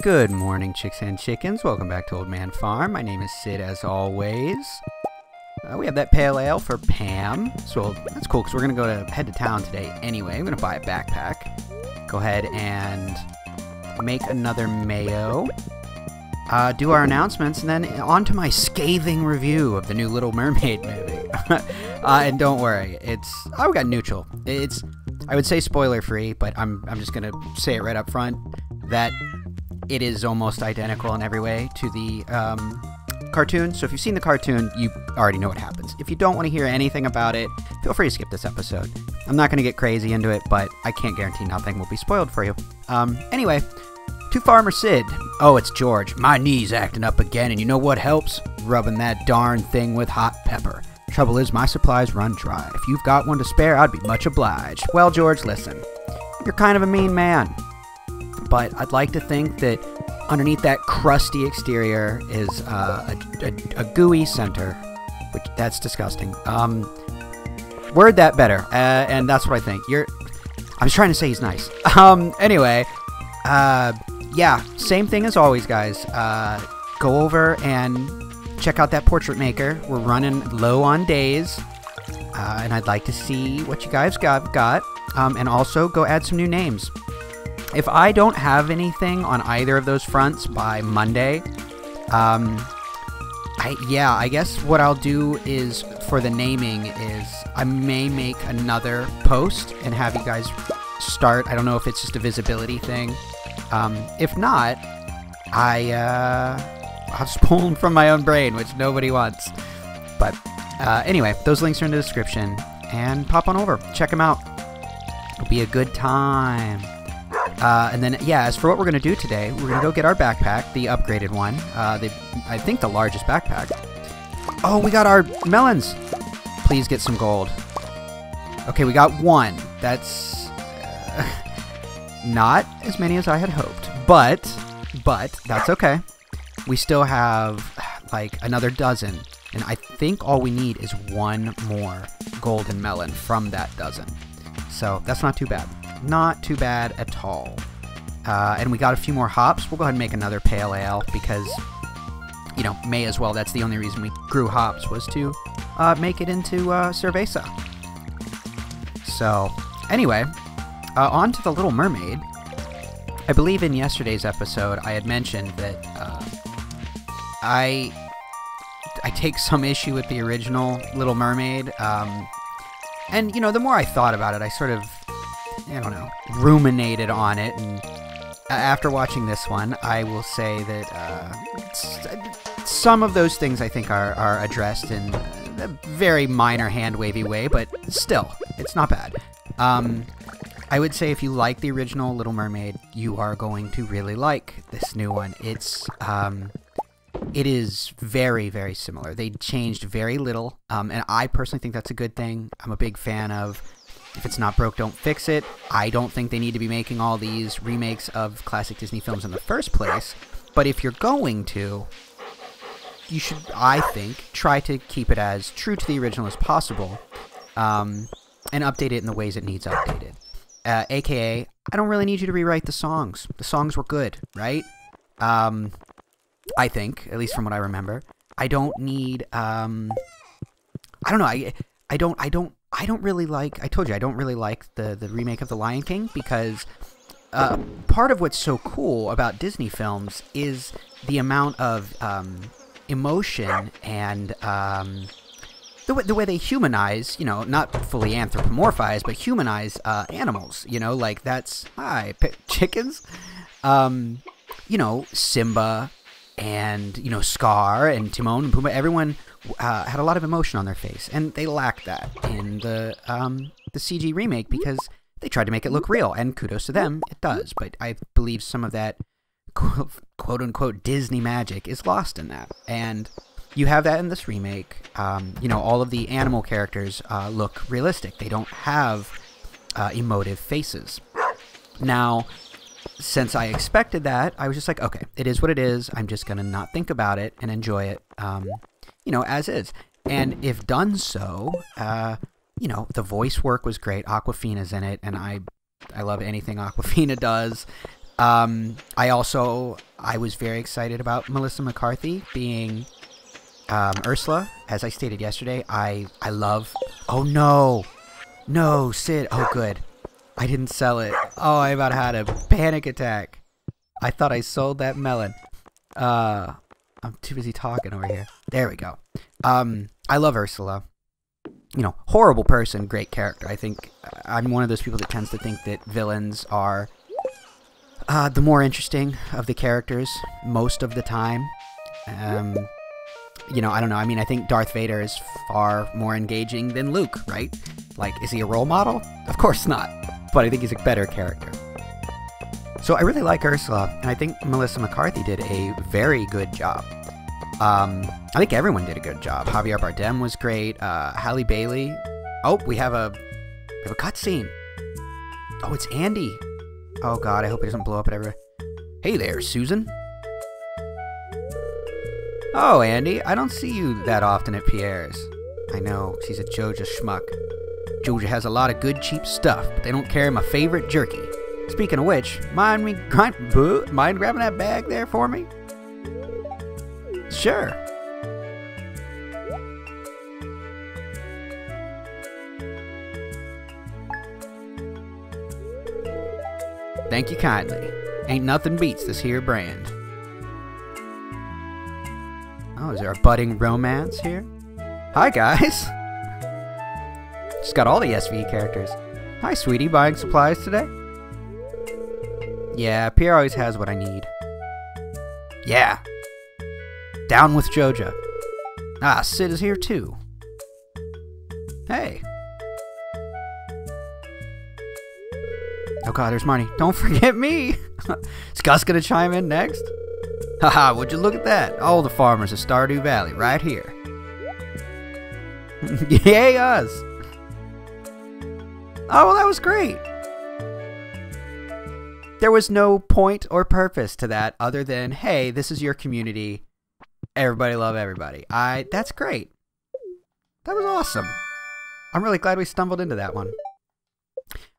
Good morning, chicks and chickens. Welcome back to Old Man Farm. My name is Sid, as always. We have that pale ale for Pam. So that's cool, because we're going to head to town today anyway. I'm going to buy a backpack. Go ahead and make another mayo. Do our announcements, and then on to my scathing review of the new Little Mermaid movie. And don't worry, we got neutral. It's, I would say spoiler-free, but I'm just going to say it right up front that it is almost identical in every way to the cartoon. So if you've seen the cartoon, you already know what happens. If you don't want to hear anything about it, feel free to skip this episode. I'm not going to get crazy into it, but I can't guarantee nothing will be spoiled for you. Anyway, to Farmer Sid. Oh, it's George. My knee's acting up again, and you know what helps? Rubbing that darn thing with hot pepper. Trouble is, my supplies run dry. If you've got one to spare, I'd be much obliged. Well, George, listen. You're kind of a mean man. But I'd like to think that underneath that crusty exterior is a gooey center, which that's disgusting. Word that better, and that's what I think. I was trying to say he's nice. Anyway, yeah, same thing as always, guys. Go over and check out that portrait maker. We're running low on days, and I'd like to see what you guys got, and also go add some new names. If I don't have anything on either of those fronts by Monday, I guess what I'll do is, for the naming, is I may make another post and have you guys start. I don't know if it's just a visibility thing. If not, I'll just pull them from my own brain, which nobody wants. But anyway, those links are in the description, and pop on over. Check them out. It'll be a good time. And then, yeah, as for what we're going to do today, we're going to go get our backpack, the upgraded one. I think the largest backpack. Oh, we got our melons. Please get some gold. Okay, we got one. That's not as many as I had hoped. But that's okay. We still have, like, another dozen. And I think all we need is one more golden melon from that dozen. So that's not too bad. Not too bad at all. And we got a few more hops. We'll go ahead and make another pale ale because, you know, may as well. That's the only reason we grew hops, was to make it into cerveza. So, anyway, on to the Little Mermaid. I believe in yesterday's episode I had mentioned that I take some issue with the original Little Mermaid. And, you know, the more I thought about it, I sort of, I don't know, ruminated on it, and after watching this one, I will say that some of those things I think are addressed in a very minor hand-wavy way, but still, it's not bad. I would say if you like the original Little Mermaid, you are going to really like this new one. It is very, very similar. They changed very little, and I personally think that's a good thing. I'm a big fan of, if it's not broke, don't fix it. I don't think they need to be making all these remakes of classic Disney films in the first place. But if you're going to, you should, I think, try to keep it as true to the original as possible, and update it in the ways it needs updated. AKA, I don't really need you to rewrite the songs. The songs were good, right? I think, at least from what I remember. I don't need, I don't know, I don't really like, I told you, I don't really like the remake of The Lion King, because part of what's so cool about Disney films is the amount of emotion and the way they humanize, you know, not fully anthropomorphize, but humanize animals, you know, like that's, chickens, you know, Simba, and, you know, Scar and Timon and Pumbaa, everyone had a lot of emotion on their face, and they lacked that in the CG remake because they tried to make it look real, and kudos to them, it does, but I believe some of that quote-unquote Disney magic is lost in that, and you have that in this remake. You know, all of the animal characters look realistic. They don't have emotive faces. Now, since I expected that, I was just like, okay, it is what it is. I'm just going to not think about it and enjoy it, you know, as is. And if done so, you know, the voice work was great. Awkwafina's in it, and I love anything Awkwafina does. I was very excited about Melissa McCarthy being Ursula. As I stated yesterday, I love... Oh, no. No, Sid. Oh, good. I didn't sell it. Oh, I about had a panic attack. I thought I sold that melon. I'm too busy talking over here. There we go. I love Ursula. You know, horrible person, great character. I think I'm one of those people that tends to think that villains are the more interesting of the characters most of the time. You know, I don't know. I mean, I think Darth Vader is far more engaging than Luke, right? Like, is he a role model? Of course not. But I think he's a better character. So I really like Ursula, and I think Melissa McCarthy did a very good job. I think everyone did a good job. Javier Bardem was great. Halle Bailey. Oh, we have a cutscene. Oh, it's Andy. Oh God, I hope he doesn't blow up at everybody. Hey there, Susan. Oh, Andy, I don't see you that often at Pierre's. I know, she's a Joja schmuck. Joja has a lot of good, cheap stuff, but they don't carry my favorite jerky. Speaking of which, mind grabbing that bag there for me? Sure. Thank you kindly. Ain't nothing beats this here brand. Oh, is there a budding romance here? Hi, guys. Just got all the SV characters. Hi, sweetie. Buying supplies today? Yeah, Pierre always has what I need. Yeah. Down with Joja. Ah, Sid is here too. Hey. Oh God, there's Marnie. Don't forget me. Is Gus gonna chime in next? Haha, would you look at that? All the farmers of Stardew Valley right here. Yay us! Oh, well, that was great. There was no point or purpose to that other than, hey, this is your community. Everybody love everybody. That's great. That was awesome. I'm really glad we stumbled into that one.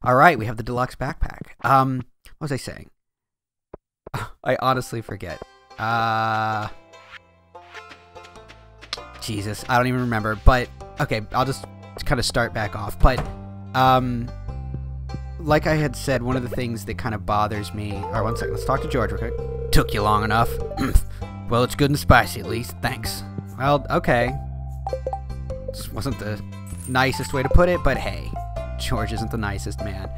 All right, we have the deluxe backpack. What was I saying? I honestly forget. Jesus, I don't even remember. But okay, I'll just kind of start back off. But like I had said, one of the things that kind of bothers me. All right, one second. Let's talk to George real quick. Took you long enough. Well, it's good and spicy at least. Thanks. Well, okay. This wasn't the nicest way to put it, but hey, George isn't the nicest man.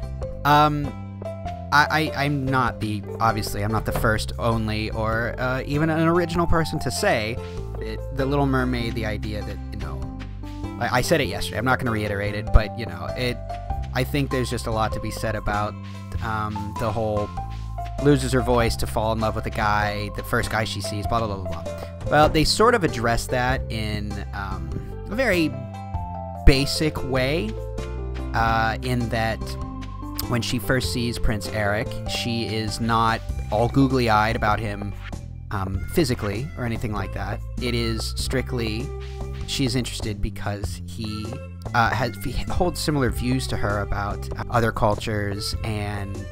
I'm not obviously I'm not the first, only, or even an original person to say that the Little Mermaid, the idea that, you know, I said it yesterday, I'm not going to reiterate it, but, you know, I think there's just a lot to be said about the whole loses her voice to fall in love with a guy, the first guy she sees, blah, blah, blah, blah, blah. Well, they sort of address that in a very basic way, in that when she first sees Prince Eric, she is not all googly-eyed about him physically or anything like that. It is strictly she's interested because he holds similar views to her about other cultures, and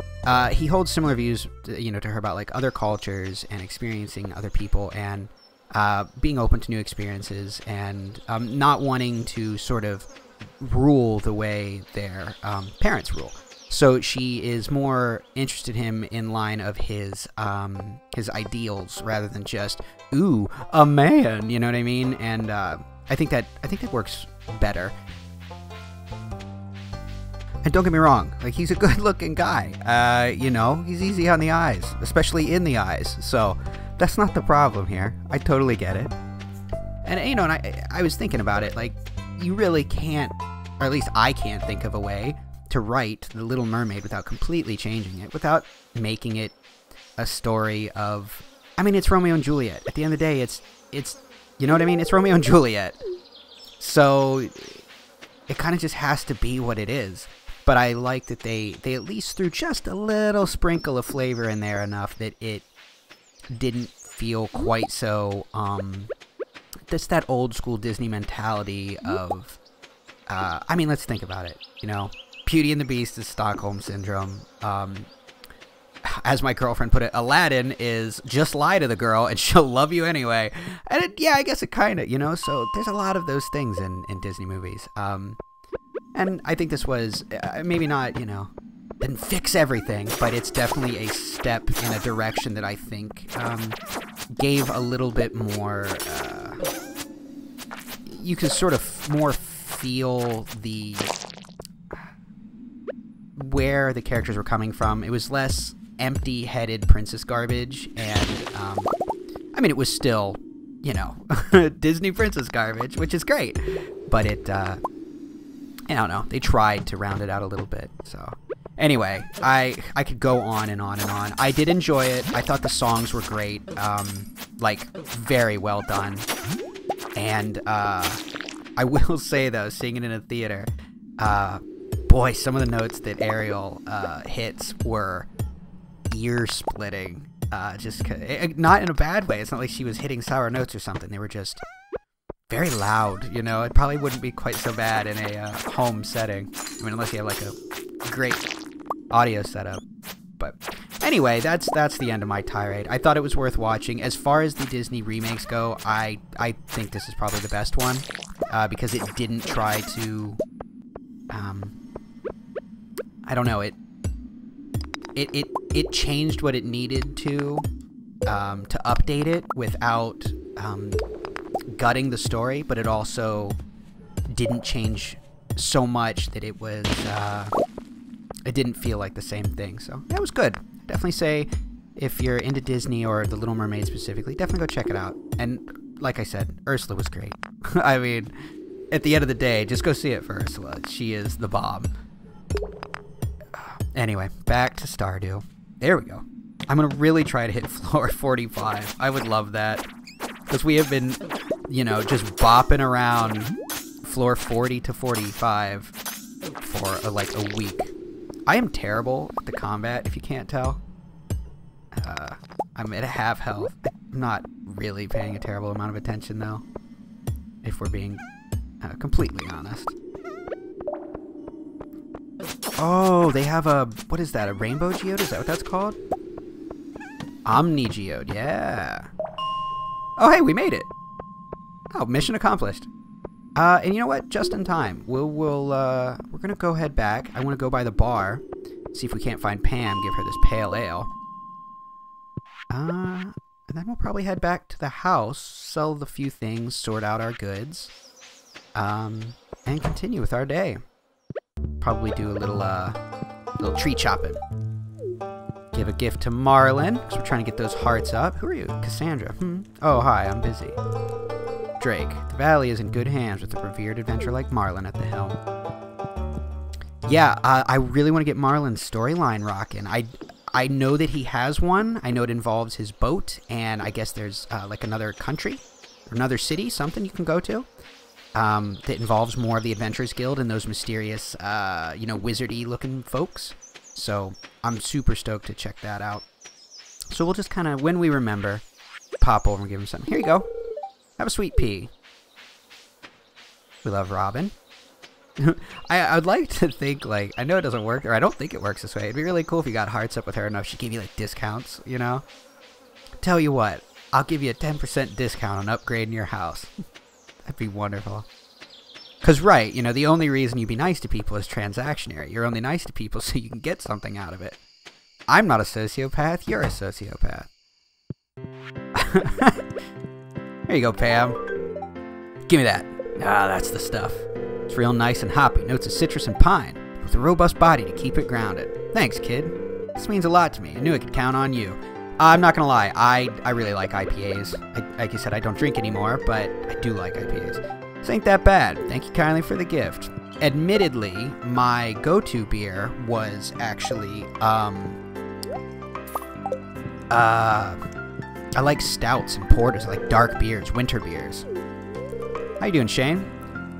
he holds similar views, you know, to her about like other cultures and experiencing other people, and being open to new experiences, and not wanting to sort of rule the way their parents rule. So she is more interested in him in line of his ideals rather than just, ooh, a man, you know what I mean? And I think that works better. And don't get me wrong, like, he's a good-looking guy. You know, he's easy on the eyes, especially in the eyes. So that's not the problem here. I totally get it. And, you know, and I was thinking about it, like, you really can't, or at least I can't think of a way to write The Little Mermaid without completely changing it, without making it a story of, I mean, it's Romeo and Juliet. At the end of the day, it's you know what I mean? It's Romeo and Juliet. So it kind of just has to be what it is. But I like that they at least threw just a little sprinkle of flavor in there, enough that it didn't feel quite so, that's that old school Disney mentality of, I mean, let's think about it, you know? Beauty and the Beast is Stockholm Syndrome. as my girlfriend put it, Aladdin is just lie to the girl and she'll love you anyway. And yeah, I guess it kind of, you know, so there's a lot of those things in Disney movies. And I think this was maybe not, you know, didn't fix everything, but it's definitely a step in a direction that I think gave a little bit more, you can sort of more feel where the characters were coming from. It was less empty-headed princess garbage, and I mean, it was still, you know, Disney princess garbage, which is great, but it, I don't know, they tried to round it out a little bit. So anyway, I could go on and on and on. I did enjoy it. I thought the songs were great, like very well done. And I will say though, seeing it in a theater, boy, some of the notes that Ariel hits were ear-splitting. Just not in a bad way. It's not like she was hitting sour notes or something. They were just very loud, you know. It probably wouldn't be quite so bad in a home setting. I mean, unless you have like a great audio setup. But anyway, that's the end of my tirade. I thought it was worth watching. As far as the Disney remakes go, I think this is probably the best one, because it didn't try to, I don't know, it changed what it needed to update it without gutting the story, but it also didn't change so much that it was it didn't feel like the same thing. So that was good. Definitely say, if you're into Disney or The Little Mermaid specifically, definitely go check it out. And like I said, Ursula was great. I mean, at the end of the day, just go see it for Ursula. She is the bomb. Anyway, back to Stardew. There we go. I'm going to really try to hit floor 45. I would love that. Because we have been, you know, just bopping around floor 40 to 45 for like a week. I am terrible at the combat, if you can't tell. I'm at a half health. I'm not really paying a terrible amount of attention, though, if we're being completely honest. Oh, they have a, what is that, a rainbow geode? Is that what that's called? Omni geode, yeah. Oh, hey, we made it. Oh, mission accomplished. And you know what? Just in time. We're gonna go head back. I want to go by the bar, see if we can't find Pam, give her this pale ale. And then we'll probably head back to the house, sell the few things, sort out our goods, and continue with our day. Probably do a little tree chopping. Give a gift to Marlin, because we're trying to get those hearts up. Who are you? Cassandra. Oh, hi, I'm busy. Drake. The valley is in good hands with a revered adventurer like Marlin at the helm. Yeah, I really want to get Marlin's storyline rocking. I know that he has one. I know it involves his boat, and I guess there's like another country, or another city, something you can go to, that involves more of the Adventurers Guild and those mysterious, you know, wizardy looking folks. So I'm super stoked to check that out. So we'll just kind of, when we remember, pop over and give him something. Here you go. Have a sweet pea. We love Robin. I'd like to think, like, I know it doesn't work, or I don't think it works this way. It'd be really cool if you got hearts up with her enough. She gave you, like, discounts, you know? Tell you what, I'll give you a 10% discount on upgrading your house. That'd be wonderful. Because, right, you know, the only reason you be nice to people is transactionary. You're only nice to people so you can get something out of it. I'm not a sociopath. You're a sociopath. There you go, Pam. Give me that. Ah, that's the stuff. It's real nice and hoppy. Notes of citrus and pine, with a robust body to keep it grounded. Thanks, kid. This means a lot to me. I knew I could count on you. I'm not gonna lie. I really like IPAs. Like you said, I don't drink anymore, but I do like IPAs. This ain't that bad. Thank you kindly for the gift. Admittedly, my go-to beer was actually, I like stouts and porters. I like dark beers, winter beers. How you doing, Shane?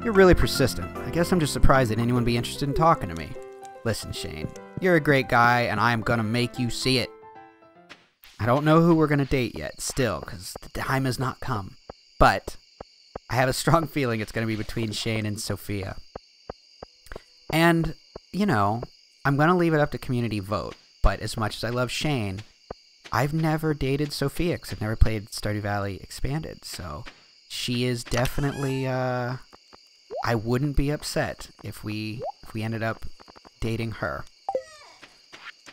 You're really persistent. I guess I'm just surprised that anyone would be interested in talking to me. Listen, Shane, you're a great guy, and I'm gonna make you see it. I don't know who we're gonna date yet, still, because the time has not come. But I have a strong feeling it's gonna be between Shane and Sophia. And, you know, I'm gonna leave it up to community vote. But as much as I love Shane, I've never dated Sophia because I've never played Stardew Valley Expanded. So she is definitely, I wouldn't be upset if we ended up dating her.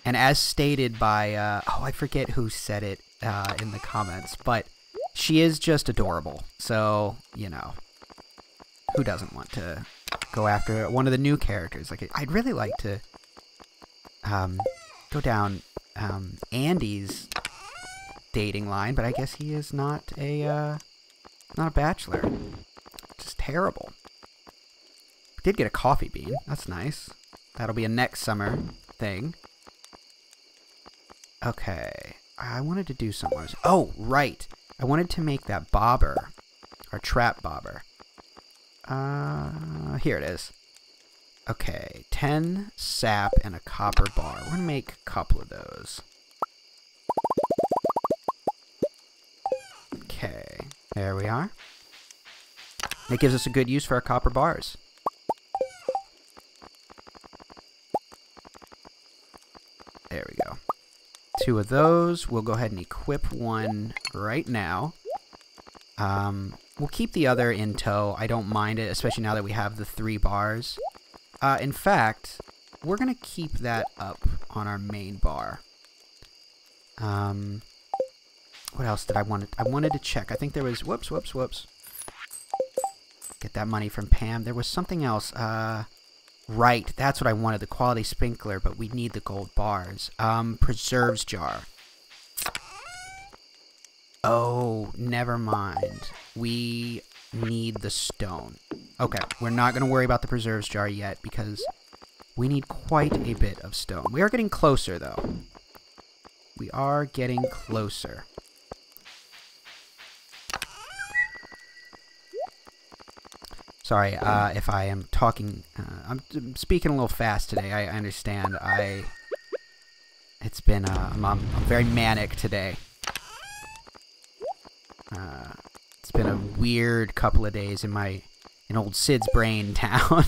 And as stated by, oh, I forget who said it in the comments, but she is just adorable. So, you know, who doesn't want to go after one of the new characters? Like, I'd really like to go down Andy's dating line, but I guess he is not a bachelor. Just terrible. Did get a coffee bean. That's nice. That'll be a next summer thing. Okay. I wanted to do something. Oh, right. I wanted to make that bobber. Or trap bobber. Here it is. Okay. 10 sap and a copper bar. We're going to make a couple of those. Okay. There we are. It gives us a good use for our copper bars. There we go. 2 of those. We'll go ahead and equip one right now. We'll keep the other in tow. I don't mind it, especially now that we have the 3 bars. In fact, we're going to keep that up on our main bar. What else did I want? I wanted to check. I think there was... Whoops. Get that money from Pam. There was something else. Right, that's what I wanted, the quality sprinkler, but we need the gold bars. Preserves jar. Oh, never mind. We need the stone. Okay, we're not going to worry about the preserves jar yet because we need quite a bit of stone. We are getting closer, though. We are getting closer. Sorry if I am talking. I'm speaking a little fast today. I understand. It's been. I'm very manic today. It's been a weird couple of days in old Sid's brain town.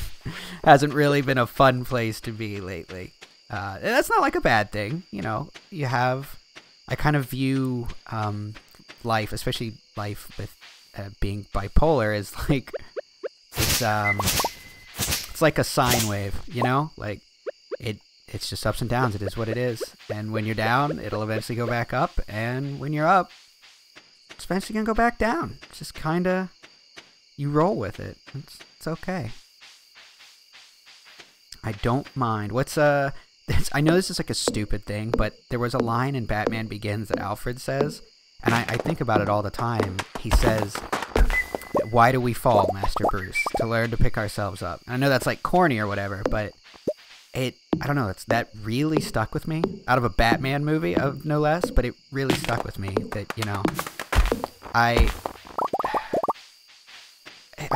Hasn't really been a fun place to be lately. That's not like a bad thing, you know. You have. I kind of view life, especially life with being bipolar, as like. It's like a sine wave, you know? Like, it's just ups and downs. It is what it is. And when you're down, it'll eventually go back up. And when you're up, it's eventually going to go back down. It's just kind of, you roll with it. It's okay. I don't mind. I know this is like a stupid thing, but there was a line in Batman Begins that Alfred says, and I think about it all the time. He says... Why do we fall, Master Bruce? To learn to pick ourselves up. And I know that's like corny or whatever, but I don't know, that really stuck with me. Out of a Batman movie, no less, but it really stuck with me that, you know, I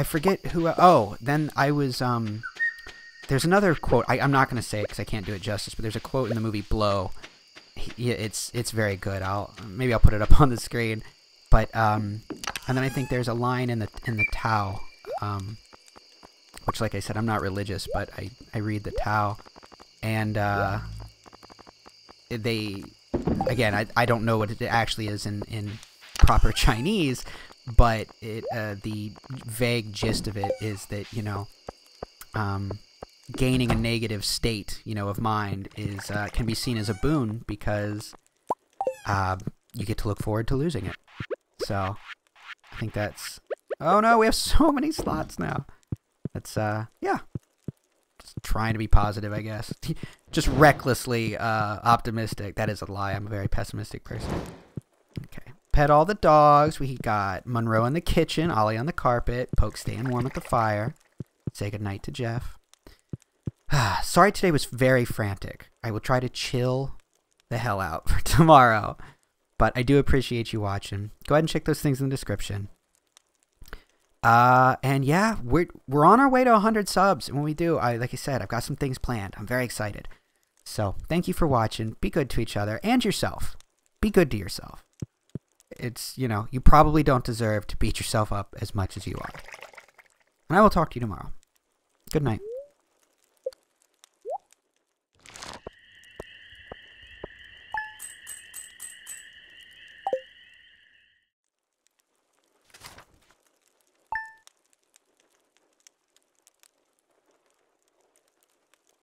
forget who, then I was, there's another quote, I'm not going to say it because I can't do it justice, but there's a quote in the movie Blow. It's very good. Maybe I'll put it up on the screen. But, and then I think there's a line in the Tao, which, like I said, I'm not religious, but I read the Tao, and again, I don't know what it actually is in proper Chinese, but the vague gist of it is that, you know, gaining a negative state, you know, of mind is can be seen as a boon because you get to look forward to losing it. So, I think that's... Oh no, we have so many slots now. That's, yeah. Just trying to be positive, I guess. Just recklessly optimistic. That is a lie. I'm a very pessimistic person. Okay. Pet all the dogs. We got Monroe in the kitchen, Ollie on the carpet, Poke staying warm at the fire. Say goodnight to Jeff. Sorry today was very frantic. I will try to chill the hell out for tomorrow. But I do appreciate you watching. Go ahead and check those things in the description. And yeah, we're on our way to 100 subs. And when we do, like I said, I've got some things planned. I'm very excited. So thank you for watching. Be good to each other and yourself. Be good to yourself. It's, you know, you probably don't deserve to beat yourself up as much as you are. And I will talk to you tomorrow. Good night.